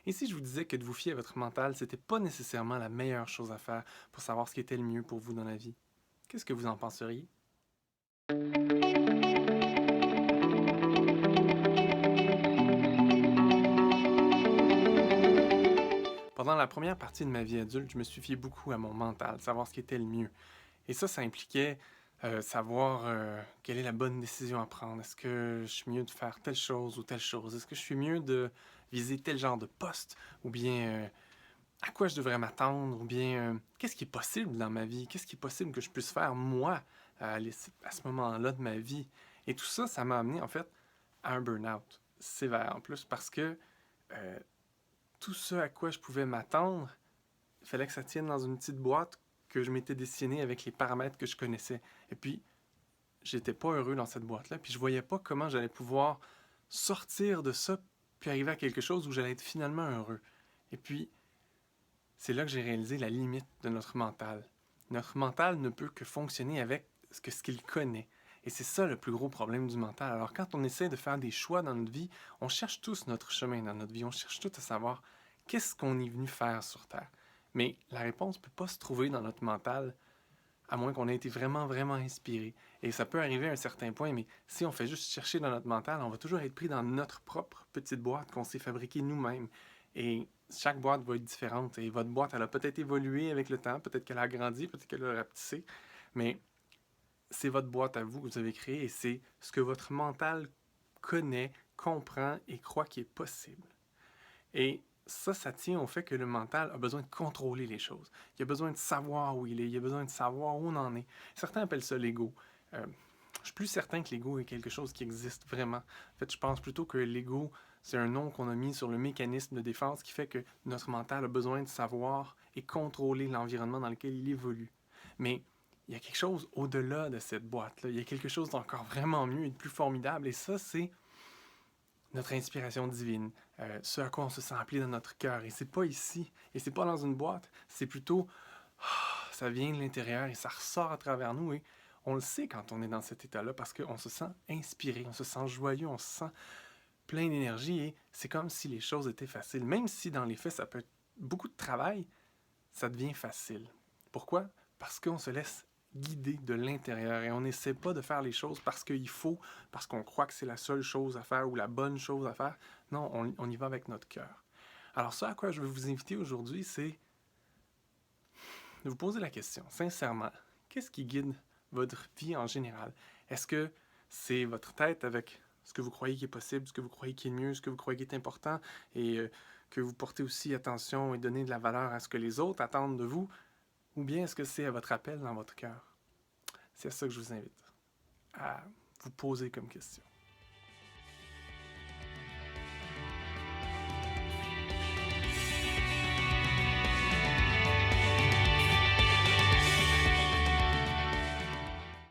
Et si je vous disais que de vous fier à votre mental, c'était pas nécessairement la meilleure chose à faire pour savoir ce qui était le mieux pour vous dans la vie? Qu'est-ce que vous en penseriez? Pendant la première partie de ma vie adulte, je me suis fié beaucoup à mon mental, savoir ce qui était le mieux. Et ça impliquait savoir quelle est la bonne décision à prendre. Est-ce que je suis mieux de faire telle chose ou telle chose? Est-ce que je suis mieux de viser tel genre de poste? Ou bien à quoi je devrais m'attendre? Ou bien qu'est-ce qui est possible dans ma vie? Qu'est-ce qui est possible que je puisse faire moi à ce moment-là de ma vie? Et tout ça, ça m'a amené en fait à un burn-out sévère en plus parce que euh, tout ce à quoi je pouvais m'attendre, il fallait que ça tienne dans une petite boîte que je m'étais dessinée avec les paramètres que je connaissais. Et puis, j'étais pas heureux dans cette boîte-là, puis je voyais pas comment j'allais pouvoir sortir de ça, puis arriver à quelque chose où j'allais être finalement heureux. Et puis, c'est là que j'ai réalisé la limite de notre mental. Notre mental ne peut que fonctionner avec ce qu'il connaît. Et c'est ça le plus gros problème du mental. Alors quand on essaie de faire des choix dans notre vie, on cherche tous notre chemin dans notre vie. On cherche tous à savoir qu'est-ce qu'on est venu faire sur Terre. Mais la réponse ne peut pas se trouver dans notre mental, à moins qu'on ait été vraiment, vraiment inspiré. Et ça peut arriver à un certain point, mais si on fait juste chercher dans notre mental, on va toujours être pris dans notre propre petite boîte qu'on s'est fabriquée nous-mêmes. Et chaque boîte va être différente. Et votre boîte, elle a peut-être évolué avec le temps, peut-être qu'elle a grandi, peut-être qu'elle a rapetissé, mais c'est votre boîte à vous que vous avez créée et c'est ce que votre mental connaît, comprend et croit qui est possible. Et ça tient au fait que le mental a besoin de contrôler les choses. Il a besoin de savoir où il est, il a besoin de savoir où on en est. Certains appellent ça l'ego. Je suis plus certain que l'ego est quelque chose qui existe vraiment. En fait, je pense plutôt que l'ego, c'est un nom qu'on a mis sur le mécanisme de défense qui fait que notre mental a besoin de savoir et contrôler l'environnement dans lequel il évolue. Mais il y a quelque chose au-delà de cette boîte-là. Il y a quelque chose d'encore vraiment mieux et de plus formidable. Et ça, c'est notre inspiration divine, ce à quoi on se sent appelé dans notre cœur. Et c'est pas ici, et c'est pas dans une boîte, c'est plutôt, ça vient de l'intérieur et ça ressort à travers nous. Et on le sait quand on est dans cet état-là parce qu'on se sent inspiré, on se sent joyeux, on se sent plein d'énergie et c'est comme si les choses étaient faciles. Même si dans les faits, ça peut être beaucoup de travail, ça devient facile. Pourquoi? Parce qu'on se laisse guider de l'intérieur et on n'essaie pas de faire les choses parce qu'il faut, parce qu'on croit que c'est la seule chose à faire ou la bonne chose à faire. Non, on y va avec notre cœur. Alors ça à quoi je veux vous inviter aujourd'hui, c'est de vous poser la question, sincèrement, qu'est-ce qui guide votre vie en général? Est-ce que c'est votre tête avec ce que vous croyez qui est possible, ce que vous croyez qui est mieux, ce que vous croyez qui est important et que vous portez aussi attention et donnez de la valeur à ce que les autres attendent de vous? Ou bien est-ce que c'est à votre appel dans votre cœur? C'est à ça que je vous invite à vous poser comme question.